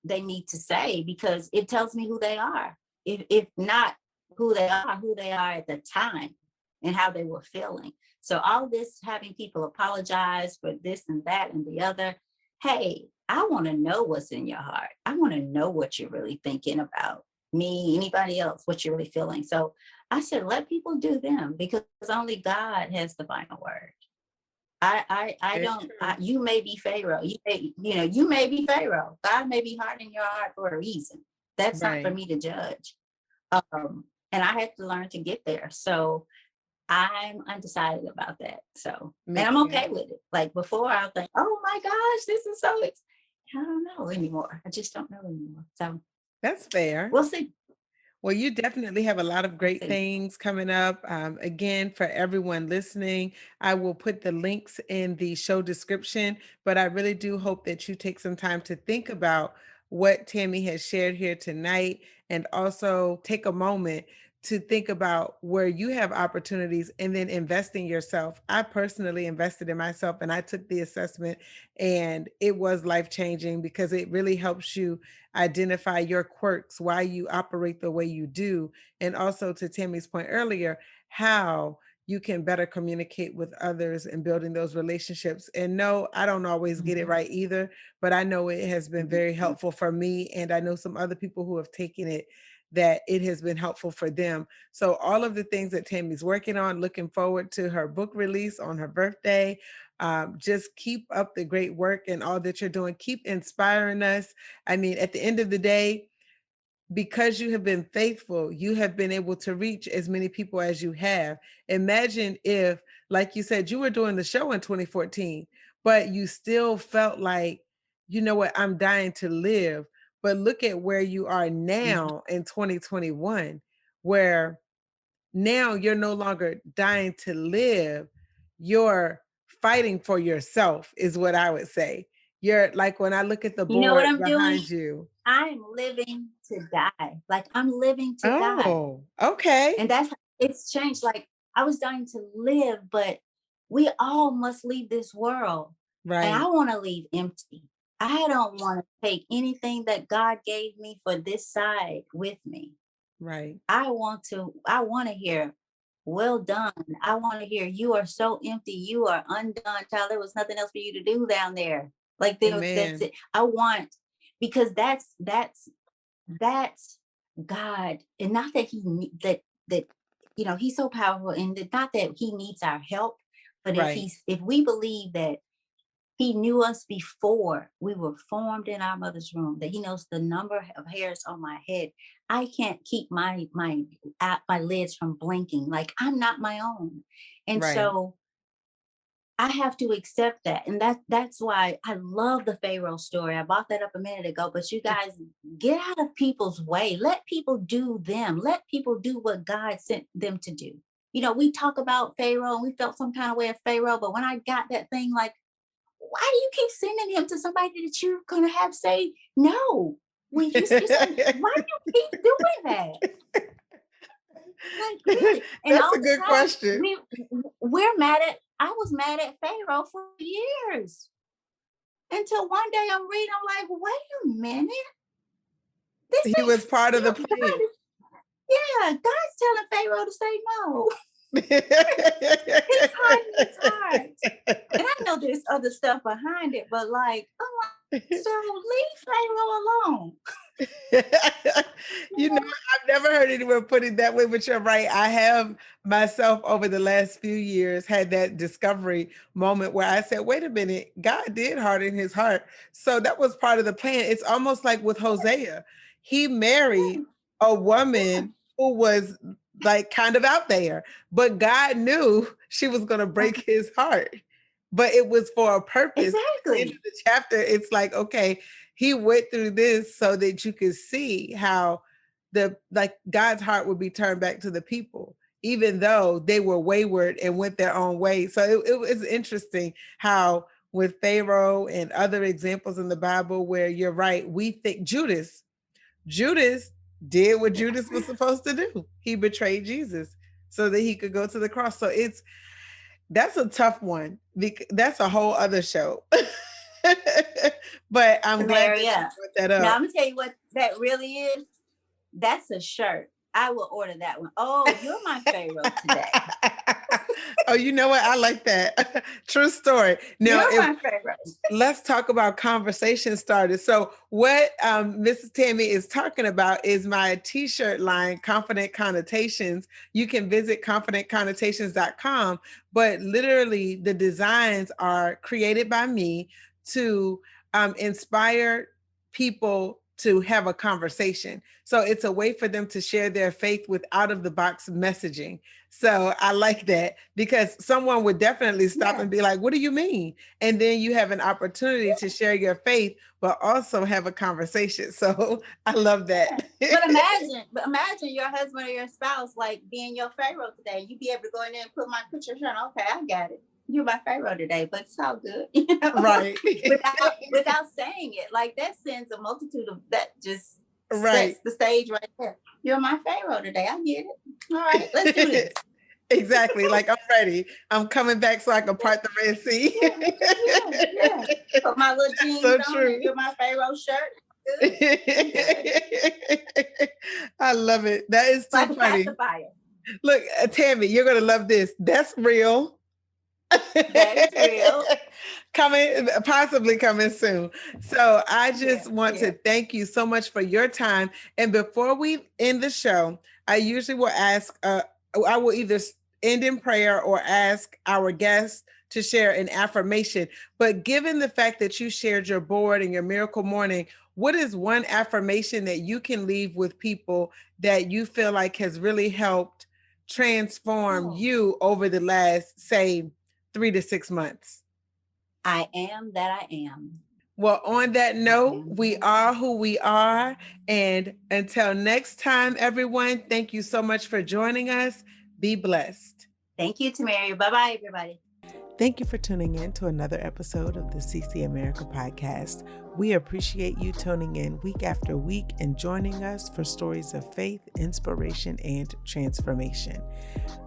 they need to say, because it tells me who they are. If not who they are at the time and how they were feeling. So all this having people apologize for this and that and the other. Hey, I want to know what's in your heart. I want to know what you're really thinking about me, anybody else, what you're really feeling. So I said, let people do them, because only God has the final word. I don't, you may be Pharaoh. You may be Pharaoh. God may be hardening your heart for a reason. That's not for me to judge. And I had to learn to get there. So I'm undecided about that. So, and I'm okay with it. Like before, I was like, oh my gosh, this is so, I don't know anymore. I just don't know anymore. So that's fair. We'll see. Well, you definitely have a lot of great things coming up. Again, for everyone listening, I will put the links in the show description, but I really do hope that you take some time to think about what Tammy has shared here tonight, and also take a moment to think about where you have opportunities and then invest in yourself. I personally invested in myself, and I took the assessment, and it was life-changing, because it really helps you identify your quirks, why you operate the way you do, and also, to Tammy's point earlier, how you can better communicate with others and building those relationships. And no, I don't always get it right either, but I know it has been very helpful for me, and I know some other people who have taken it, that it has been helpful for them. So all of the things that Tammy's working on, looking forward to her book release on her birthday. Just keep up the great work and all that you're doing. Keep inspiring us. I mean, at the end of the day, because you have been faithful, you have been able to reach as many people as you have. Imagine if, like you said, you were doing the show in 2014, but you still felt like, you know what, I'm dying to live. But look at where you are now in 2021, where now you're no longer dying to live. You're fighting for yourself, is what I would say. You're like, when I look at the board, you know what I'm behind doing? you. I'm living to die. Like I'm living to die. Oh, okay. And it's changed. Like I was dying to live, but we all must leave this world. Right. And I want to leave empty. I don't want to take anything that God gave me for this side with me. Right. I want to hear, well done. I want to hear, you are so empty. You are undone, child. There was nothing else for you to do down there. Like that's it. I want, because that's God. And not that he's so powerful, and not that he needs our help, but if we believe that he knew us before we were formed in our mother's womb, that he knows the number of hairs on my head. I can't keep my lids from blinking. Like I'm not my own. And so I have to accept that. And that's why I love the Pharaoh story. I brought that up a minute ago, but you guys, get out of people's way. Let people do them. Let people do what God sent them to do. We talk about Pharaoh and we felt some kind of way of Pharaoh, but when I got that thing, like, why do you keep sending him to somebody that you're going to have say no? When you say, why do you keep doing that? Like, really? And that's a good question. I was mad at Pharaoh for years. Until one day I'm reading, I'm like, wait a minute. He was part of the plan. Yeah, God's telling Pharaoh to say no. His heart. And I know there's other stuff behind it, but like, I'm So leave Pharaoh alone. You know, I've never heard anyone put it that way, but you're right. I have myself over the last few years had that discovery moment where I said, wait a minute, God did harden his heart. So that was part of the plan. It's almost like with Hosea. He married a woman who was like kind of out there, but God knew she was going to break his heart. But it was for a purpose. Exactly. At the end of the chapter, it's like, okay, he went through this so that you could see how God's heart would be turned back to the people, even though they were wayward and went their own way. So it was interesting how with Pharaoh and other examples in the Bible where you're right, we think Judas did what Judas was supposed to do. He betrayed Jesus so that he could go to the cross. So that's a tough one. That's a whole other show. But I'm glad that you brought that up. Now I'm gonna tell you what that really is. That's a shirt. I will order that one. Oh, you're my Pharaoh today. Oh, you know what? I like that. True story. Now, let's talk about conversation starters. So what Mrs. Tammy is talking about is my t-shirt line, Confident Connotations. You can visit confidentconnotations.com, but literally the designs are created by me to inspire people to have a conversation. So it's a way for them to share their faith with out of the box messaging. So I like that because someone would definitely stop and be like, what do you mean? And then you have an opportunity to share your faith, but also have a conversation. So I love that. But imagine your husband or your spouse like being your Pharaoh today. You'd be able to go in there and put my picture on. Okay, I got it. You're my Pharaoh today, but it's all good. You know? Right. without saying it. Like that sends a multitude of that just sets the stage right there. You're my Pharaoh today. I get it. All right, let's do this. Exactly. Like I'm ready. I'm coming back so I can part the Red Sea. Yeah. Put my little jeans on and do my Pharaoh shirt. I love it. That is too like funny. Look, Tammy, you're gonna love this. That's real. That is real. Possibly coming soon. So I just want to thank you so much for your time. And before we end the show, I usually will ask, I will either end in prayer or ask our guests to share an affirmation. But given the fact that you shared your board and your miracle morning, what is one affirmation that you can leave with people that you feel like has really helped transform you over the last, say, 3 to 6 months? I am that I am. Well, on that note, we are who we are. And until next time, everyone, thank you so much for joining us. Be blessed. Thank you, Tomeria. Bye-bye, everybody. Thank you for tuning in to another episode of the CC America podcast. We appreciate you tuning in week after week and joining us for stories of faith, inspiration, and transformation.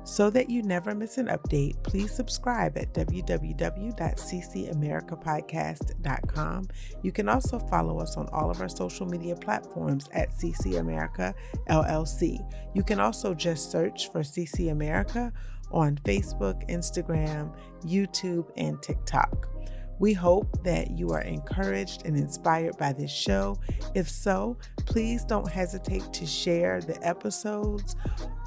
So that you never miss an update, please subscribe at www.ccamericapodcast.com. You can also follow us on all of our social media platforms at CC America LLC. You can also just search for CC America on Facebook, Instagram, YouTube, and TikTok. We hope that you are encouraged and inspired by this show. If so, please don't hesitate to share the episodes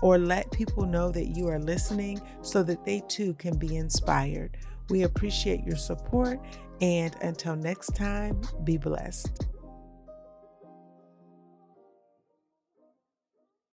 or let people know that you are listening so that they too can be inspired. We appreciate your support, and until next time, be blessed.